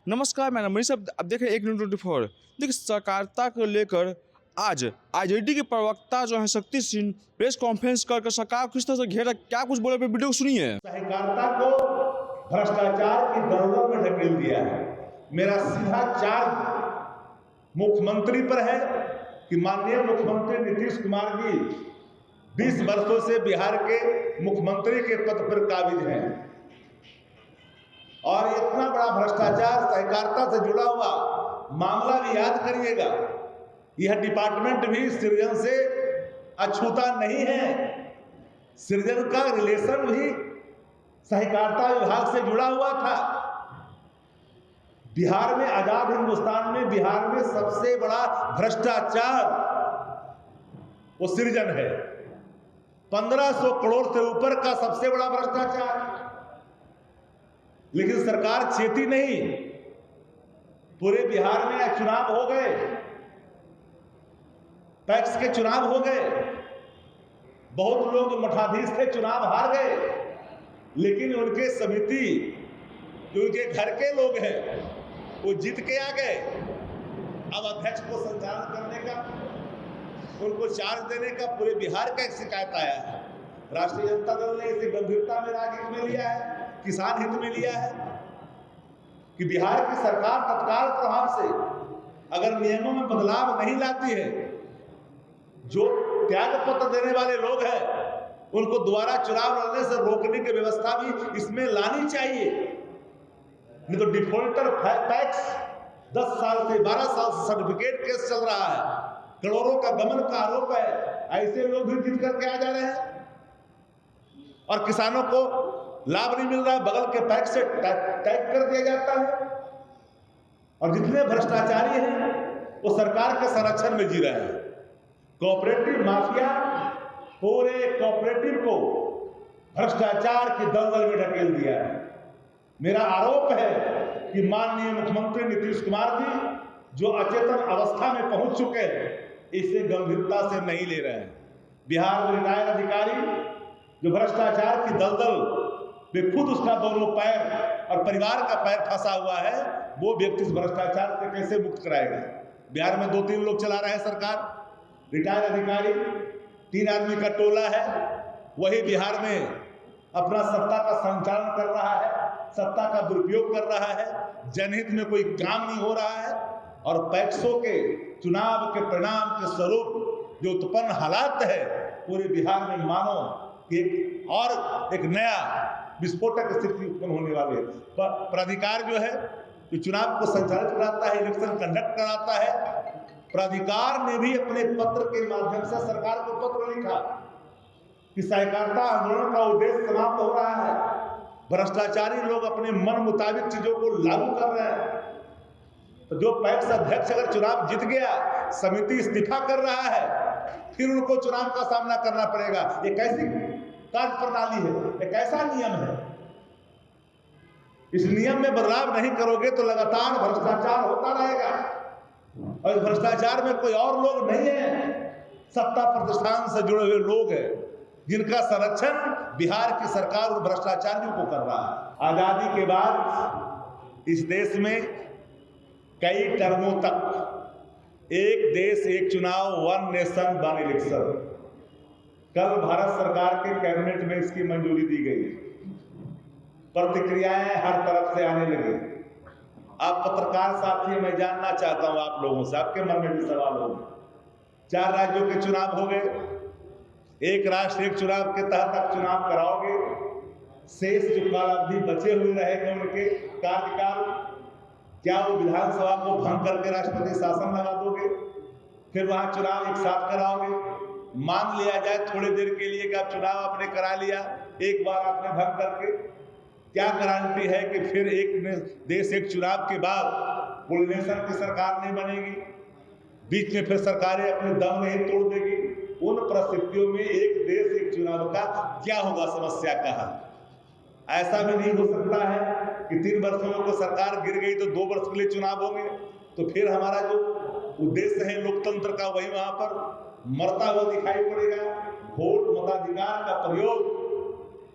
नमस्कार, मैं मनीष। अब देख रहे हैं 1/24। देखिए, सहकारिता को लेकर आज आईजेडी के प्रवक्ता जो है शक्ति सिंह प्रेस कॉन्फ्रेंस कर सरकार को किस तरह से घेरा, क्या कुछ बोले, वीडियो सुनिए। सहकारिता को भ्रष्टाचार की दलदल में ढकेल दिया है। मेरा सीधा चार्ज मुख्यमंत्री पर है कि माननीय मुख्यमंत्री नीतीश कुमार जी 20 वर्षों से बिहार के मुख्यमंत्री के पद पर काबिज हैं और इतना बड़ा भ्रष्टाचार सहकारिता से जुड़ा हुआ मामला भी याद करिएगा। यह डिपार्टमेंट भी सृजन से अछूता नहीं है। सृजन का रिलेशन भी सहकारिता विभाग से जुड़ा हुआ था। बिहार में, आजाद हिंदुस्तान में बिहार में सबसे बड़ा भ्रष्टाचार वो सृजन है। 1500 करोड़ से ऊपर का सबसे बड़ा भ्रष्टाचार। लेकिन सरकार चेती नहीं। पूरे बिहार में चुनाव हो गए, पैक्स के चुनाव हो गए, बहुत लोग मठाधीश थे चुनाव हार गए, लेकिन उनके समिति जो उनके घर के लोग हैं वो जीत के आ गए। अब अध्यक्ष को संचालन करने का, उनको चार्ज देने का पूरे बिहार का एक शिकायत आया है। राष्ट्रीय जनता दल ने इसे गंभीरता में राजनीति में लिया है, किसान हित में लिया है कि बिहार की सरकार तत्काल प्रभाव से अगर नियमों में बदलाव नहीं लाती है, जो त्याग पत्र देने वाले लोग हैं उनको दोबारा चुनाव लड़ने से रोकने की व्यवस्था भी इसमें लानी चाहिए। नहीं तो डिफॉल्टर टैक्स 10 साल से 12 साल से सर्टिफिकेट केस चल रहा है, करोड़ों का गमन का आरोप है। ऐसे लोग भी जीत करके आ जा रहे हैं और किसानों को लाभ नहीं मिल रहा है, बगल के पैक्स से टैग कर दिया जाता है। और जितने भ्रष्टाचारी हैं वो सरकार के संरक्षण में जी रहे हैं। कोऑपरेटिव माफिया पूरे कोऑपरेटिव को भ्रष्टाचार की दलदल में ढकेल दिया है। मेरा आरोप है कि माननीय मुख्यमंत्री नीतीश कुमार जी जो अचेतन अवस्था में पहुंच चुके हैं, इसे गंभीरता से नहीं ले रहे हैं। बिहार में रिटायर्ड अधिकारी जो भ्रष्टाचार की दलदल में खुद उसका दोनों पैर और परिवार का पैर फंसा हुआ है, वो व्यक्ति इस भ्रष्टाचार से कैसे मुक्त कराएगा। बिहार में 2-3 लोग चला रहे हैं सरकार, रिटायर्ड अधिकारी 3 आदमी का टोला है, वही बिहार में अपना सत्ता का संचालन कर रहा है, सत्ता का दुरुपयोग कर रहा है। जनहित में कोई काम नहीं हो रहा है और पैक्सों के चुनाव के परिणाम के स्वरूप जो उत्पन्न हालात है पूरे बिहार में, मानो एक नया विस्फोटक स्थिति उत्पन्न होने वाली है। प्राधिकार जो है जो चुनाव को संचालित कराता है, इलेक्शन कंडक्ट कराता है, प्राधिकार ने भी अपने पत्र के माध्यम से सरकार को पत्र लिखा कि सहकारिता आंदोलन का उद्देश्य समाप्त हो रहा है। भ्रष्टाचारी लोग अपने मन मुताबिक चीजों को लागू कर रहे हैं। तो जो पैक्स अध्यक्ष अगर चुनाव जीत गया, समिति इस्तीफा कर रहा है, फिर उनको चुनाव का सामना करना पड़ेगा। ये कैसी कार्य प्रणाली है, ये कैसा नियम है? इस नियम में बदलाव नहीं करोगे तो लगातार भ्रष्टाचार होता रहेगा। और इस भ्रष्टाचार में कोई और लोग नहीं है, सत्ता प्रतिष्ठान से जुड़े हुए लोग हैं जिनका संरक्षण बिहार की सरकार और भ्रष्टाचारियों को कर रहा है। आजादी के बाद इस देश में कई टर्मों तक एक देश एक चुनाव, 1 नेशन 1 इलेक्शन, कल भारत सरकार के कैबिनेट में इसकी मंजूरी दी गई। प्रतिक्रियाएं हर तरफ से आने लगी। आप पत्रकार साथी, मैं जानना चाहता हूं आप लोगों से, आपके मन में भी सवाल होगा। 4 राज्यों के चुनाव हो गए, एक राष्ट्र एक चुनाव के तहत आप चुनाव कराओगे, शेष जो काल अवधि बचे हुए रहेंगे उनके कार्यकाल, क्या वो विधानसभा को भंग करके राष्ट्रपति शासन लगा दोगे, फिर वहां चुनाव एक साथ कराओगे? मान लिया जाए थोड़ी देर के लिए कि आप चुनाव आपने करा लिया, एक बार आपने भंग करके, क्या गारंटी है कि फिर एक देश एक चुनाव के बाद कोऑर्डिनेशन की सरकार नहीं बनेगी, बीच में फिर सरकारें अपने दम नहीं तोड़ देगी? उन परिस्थितियों में एक देश एक चुनाव का क्या होगा, समस्या का हल? ऐसा भी नहीं हो सकता है कि 3 वर्षों में कोई सरकार गिर गई तो 2 वर्ष के लिए चुनाव होंगे, तो फिर हमारा जो उद्देश्य है लोकतंत्र का वही वहां पर मरता हुआ दिखाई पड़ेगा। वोट मताधिकार का प्रयोग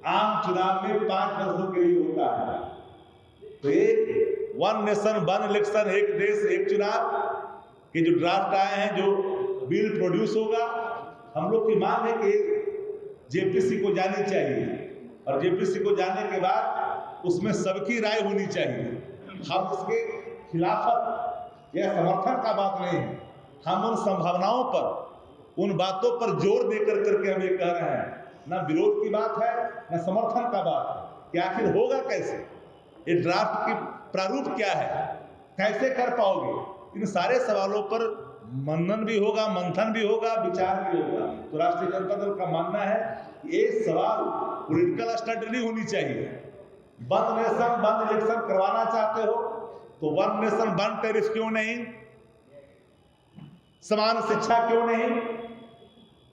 आम चुनाव में 5 वर्षों के लिए होता है। तो एक वन नेशन वन इलेक्शन, एक देश एक चुनाव के जो ड्राफ्ट आए हैं, जो बिल प्रोड्यूस होगा, हम लोग की मांग है कि जेपीसी को जानी चाहिए और जेपीसी को जाने के बाद उसमें सबकी राय होनी चाहिए। हम इसके खिलाफत या समर्थन का बात नहीं है, हम उन संभावनाओं पर, उन बातों पर जोर देकर करके हम ये कह रहे हैं, ना विरोध की बात है ना समर्थन का बात है कि आखिर होगा कैसे, ये ड्राफ्ट की प्रारूप क्या है, कैसे कर पाओगे। इन सारे सवालों पर मनन भी होगा, मंथन भी होगा, विचार भी होगा। तो राष्ट्रीय जनता दल का मानना है कि ये सवाल पॉलिटिकल स्टंट नहीं होनी चाहिए। वन नेशन वन इलेक्शन करवाना चाहते हो तो वन नेशन वन टैरिफ क्यों नहीं, समान शिक्षा क्यों नहीं,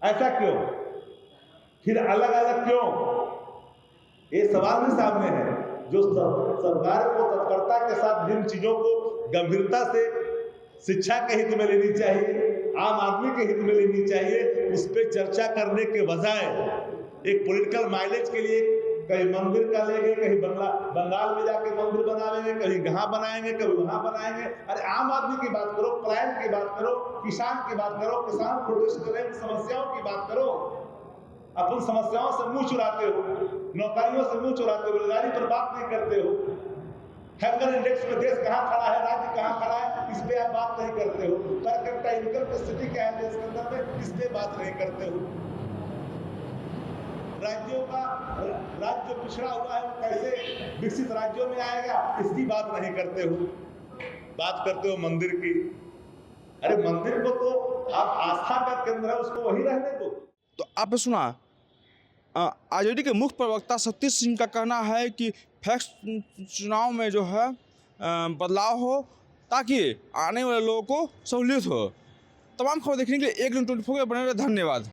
ऐसा क्यों, फिर अलग अलग क्यों, ये सवाल भी सामने है। जो सरकार को तत्परता के साथ जिन चीजों को गंभीरता से शिक्षा के हित में लेनी चाहिए, आम आदमी के हित में लेनी चाहिए, उस पर चर्चा करने के बजाय एक पॉलिटिकल माइलेज के लिए कहीं मंदिर का लेंगे, कहीं बंगाल में जाके मंदिर बनाएंगे, कहीं यहाँ बनाएंगे, कभी वहां बनाएंगे। अरे आम आदमी की बात करो, प्लान की बात करो, किसान की बात करो, किसान प्रोड्यूस करें, समस्याओं की बात करो। अपन समस्याओं से मुंह चुराते हो, नौकरियों से मुंह चुराते हो, बेरोजगारी पर बात नहीं करते हो, हैंगर इंडेक्स में देश कहाँ खड़ा है, राज्य कहाँ खड़ा है, इस पे आप बात नहीं करते हो। पर कैपिटा इनकम की स्थिति क्या है देश के अंदर में, इस पे बात नहीं करते हो। राज्यों का राज्य पिछड़ा हुआ है, वो कैसे विकसित राज्यों में आएगा, इसकी बात नहीं करते हो। बात करते हो मंदिर की। अरे मंदिर को तो आप आस्था का केंद्र है, उसको वही रहने दो। तो आपने सुना आरजेडी के मुख्य प्रवक्ता सतीश सिंह का कहना है कि फैक्स चुनाव में जो है बदलाव हो ताकि आने वाले लोगों को सहूलियत हो। तमाम खबर देखने के लिए 124 बने रहे। धन्यवाद।